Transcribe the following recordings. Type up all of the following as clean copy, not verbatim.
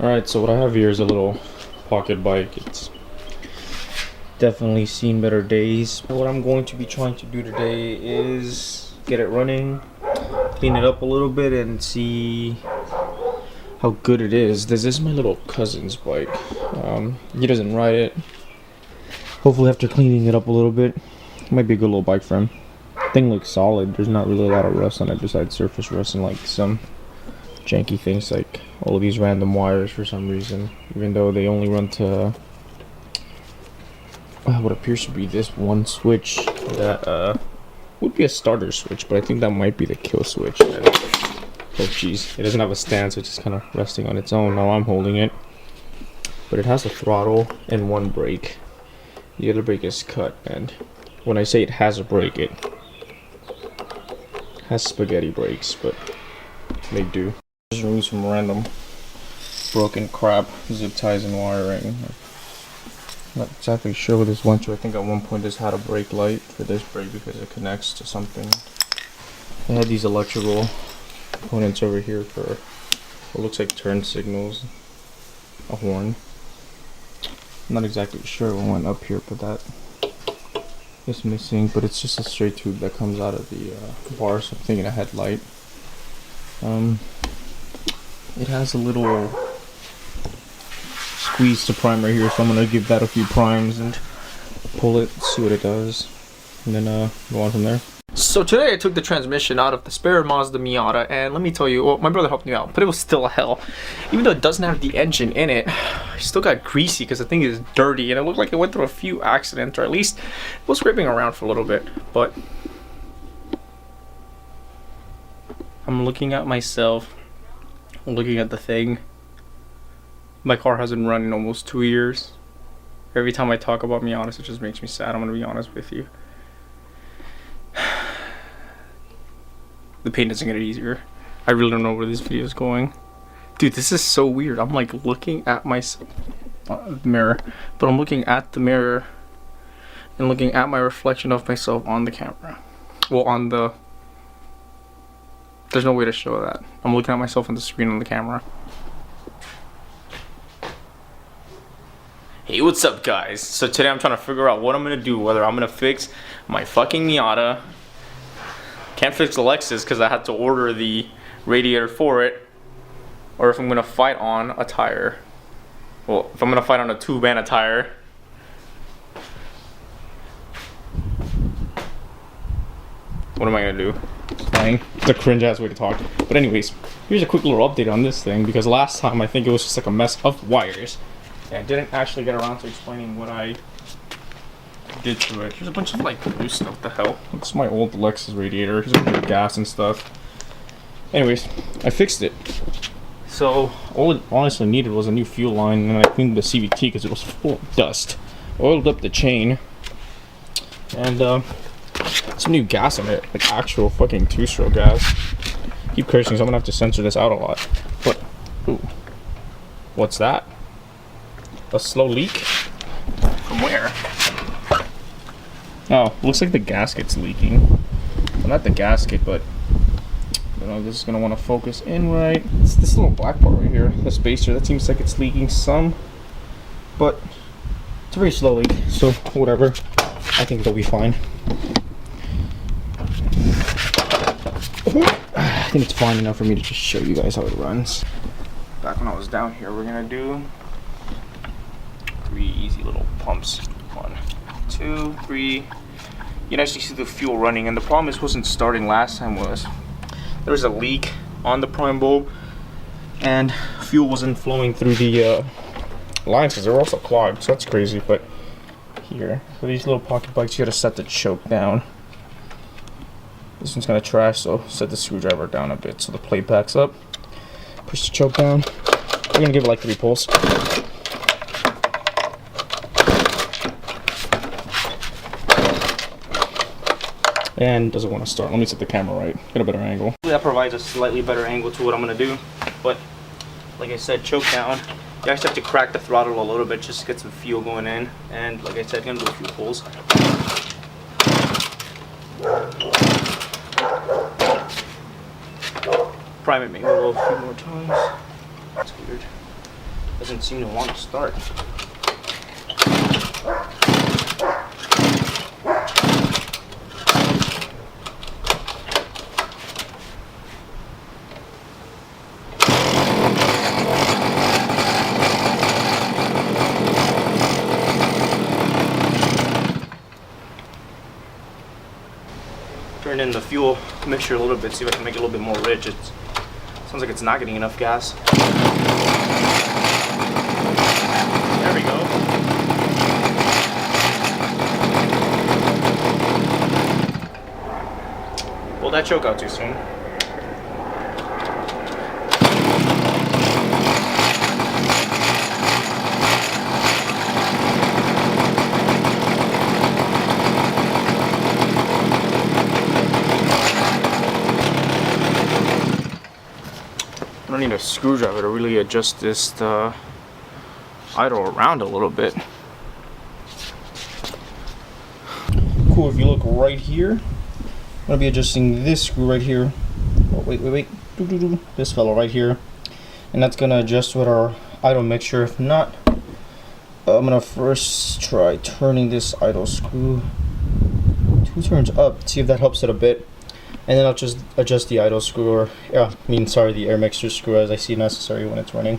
Alright, so what I have here is a little pocket bike. It's definitely seen better days. What I'm going to be trying to do today is get it running, clean it up a little bit, and see how good it is. This is my little cousin's bike. He doesn't ride it. Hopefully after cleaning it up a little bit, it might be a good little bike for him. Thing looks solid. There's not really a lot of rust on it besides surface rust and like some janky things like all of these random wires for some reason, even though they only run to what appears to be this one switch that would be a starter switch, but I think that might be the kill switch. Oh geez, it doesn't have a stand, so it's just kind of resting on its own. Now I'm holding it, but it has a throttle and one brake. The other brake is cut, and when I say it has a brake, it has spaghetti brakes, but they do. Just remove some random broken crap, zip ties and wiring. Not exactly sure what this went to. I think at one point this had a brake light for this brake because it connects to something. I had these electrical components over here for what looks like turn signals, a horn. I'm not exactly sure what went up here, but that is missing. But it's just a straight tube that comes out of the bar, so I'm thinking a headlight. It has a little squeeze to prime right here, so I'm gonna give that a few primes and pull it, see what it does, and then go on from there. So today I took the transmission out of the spare Mazda Miata, and let me tell you, well, my brother helped me out, but it was still a hell. Even though it doesn't have the engine in it, it still got greasy because the thing is dirty, and it looked like it went through a few accidents, or at least it was scraping around for a little bit. But I'm looking at myself, I'm looking at the thing. My car hasn't run in almost 2 years. Every time I talk about Miatas, it just makes me sad. I'm gonna be honest with you. The paint doesn't get easier. I really don't know where this video is going. Dude, this is so weird. I'm like looking at myself, mirror, but I'm looking at the mirror and looking at my reflection of myself on the camera. Well, on the... There's no way to show that. I'm looking at myself on the screen on the camera. Hey, what's up guys? So today I'm trying to figure out what I'm gonna do, whether I'm gonna fix my fucking Miata. Can't fix the Lexus because I had to order the radiator for it, or if I'm gonna fight on a tire. Well, if I'm gonna fight on a tube and a tire. What am I gonna do? Flying. It's a cringe ass way to talk. But anyways, here's a quick little update on this thing, because last time I think it was just like a mess of wires. I didn't actually get around to explaining what I did to it. There's a bunch of like loose stuff. What the hell? It's my old Lexus radiator. There's a bunch of gas and stuff. Anyways, I fixed it. So all it honestly needed was a new fuel line, and then I cleaned the CVT because it was full of dust. Oiled up the chain, and some new gas in it, like actual fucking 2-stroke gas. Keep cursing, so I'm gonna have to censor this out a lot. But ooh, what's that? A slow leak? From where? Oh, looks like the gasket's leaking. Well, not the gasket, but you know, this is gonna want to focus in right. It's this little black part right here, the spacer. That seems like it's leaking some, but it's a very slow leak, so whatever. I think it'll be fine. I think it's fine enough for me to just show you guys how it runs. Back when I was down here, we're gonna do 3 easy little pumps. 1, 2, 3. You can actually see the fuel running, and the problem is wasn't starting last time was there was a leak on the prime bulb, and fuel wasn't flowing through the lines because they were also clogged, so that's crazy. But here, for these little pocket bikes, you gotta set the choke down. This one's kind of trash, so set the screwdriver down a bit so the plate backs up. Push the choke down. We're gonna give it like 3 pulls. And doesn't want to start. Let me set the camera right. Get a better angle. That provides a slightly better angle to what I'm gonna do. But like I said, choke down. You actually have to crack the throttle a little bit just to get some fuel going in. And like I said, I'm gonna do a few pulls. Prime it maybe a few more times. That's weird. Doesn't seem to want to start. Turn in the fuel mixture a little bit, see if I can make it a little bit more rich. It sounds like it's not getting enough gas. There we go. Pulled that choke out too soon. I don't need a screwdriver to really adjust this idle around a little bit. Cool, if you look right here, I'm going to be adjusting this screw right here. Oh, wait. This fellow right here. And that's going to adjust with our idle mixture. If not, I'm going to first try turning this idle screw 2 turns up, see if that helps it a bit. And then I'll just adjust the idle screw, or the air mixture screw as I see necessary when it's running.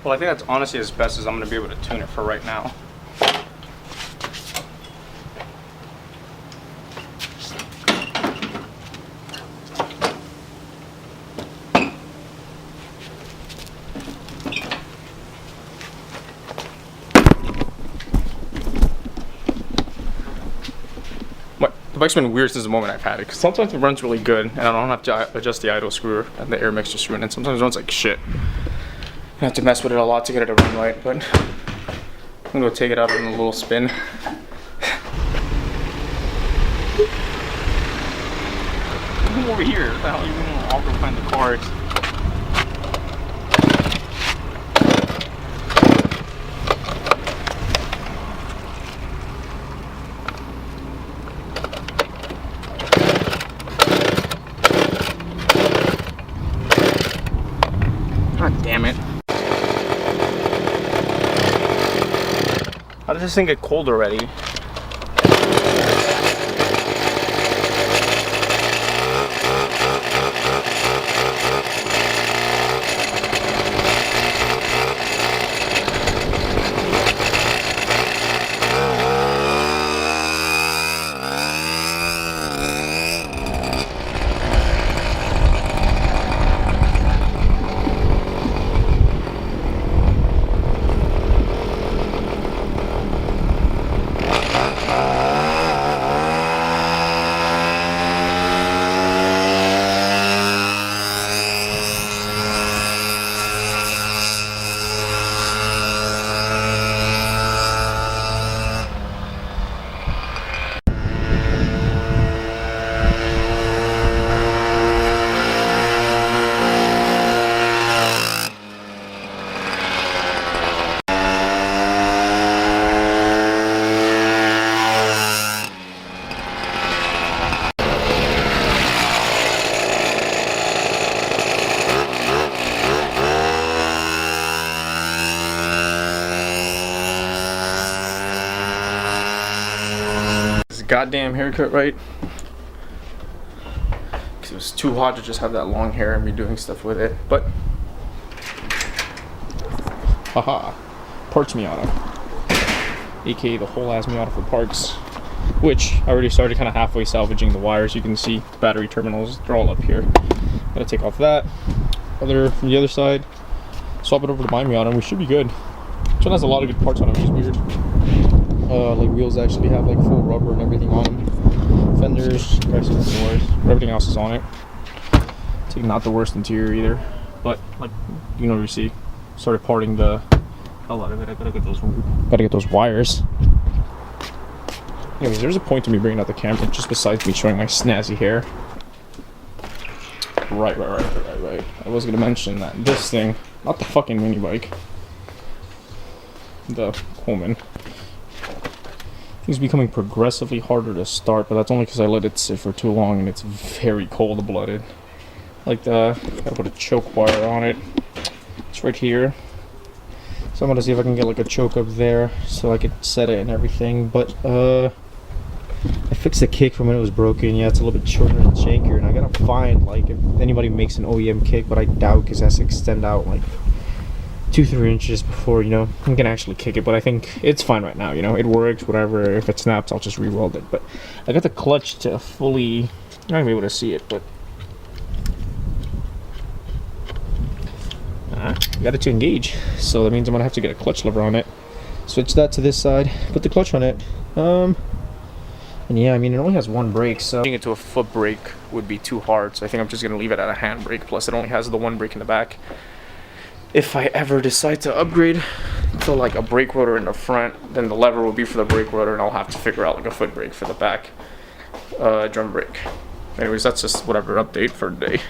Well, I think that's honestly as best as I'm going to be able to tune it for right now. The bike's been weird since the moment I've had it, because sometimes it runs really good and I don't have to adjust the idle screw and the air mixture screw, and then sometimes it runs like shit. I have to mess with it a lot to get it to run right, but I'm gonna go take it out in a little spin. Come over here. What the hell are you doing? I'll go find the cars. God damn it. How does this thing get cold already? Goddamn haircut right, because it was too hot to just have that long hair and be doing stuff with it. But haha, parts Miata. aka the whole ass Miata for parts, which I already started kind of halfway salvaging the wires. You can see the battery terminals, they're all up here. Gotta take off that. From the other side, swap it over to my Miata, and we should be good. This one has a lot of good parts on it, which is weird. Like wheels actually have like full rubber and everything on them. Fenders, doors, everything else is on it. It's like not the worst interior either, but like you see, started parting the hell out of it. I gotta get those wires. Anyways, there's a point to me bringing out the camera, just besides me showing my snazzy hair. Right. I was gonna mention that this thing, not the fucking mini bike, the Coleman, thing's becoming progressively harder to start, but that's only because I let it sit for too long and it's very cold-blooded. Like gotta put a choke wire on it. It's right here. So I'm gonna see if I can get like a choke up there so I can set it and everything. But I fixed the kick from when it was broken. Yeah, it's a little bit shorter and jankier, and I gotta find like if anybody makes an OEM kick, but I doubt because it has to extend out like 2-3 inches before I can actually kick it. But I think it's fine right now. It works. Whatever. If it snaps, I'll just re-weld it. But I got the clutch to fully. You're not gonna be able to see it, but got it to engage. So that means I'm gonna have to get a clutch lever on it. Switch that to this side. Put the clutch on it. And yeah, I mean, it only has one brake, so putting it to a foot brake would be too hard, so I think I'm just going to leave it at a hand brake. Plus, it only has the one brake in the back. If I ever decide to upgrade to like a brake rotor in the front, then the lever will be for the brake rotor, and I'll have to figure out like a foot brake for the back drum brake. Anyways, that's just whatever update for today.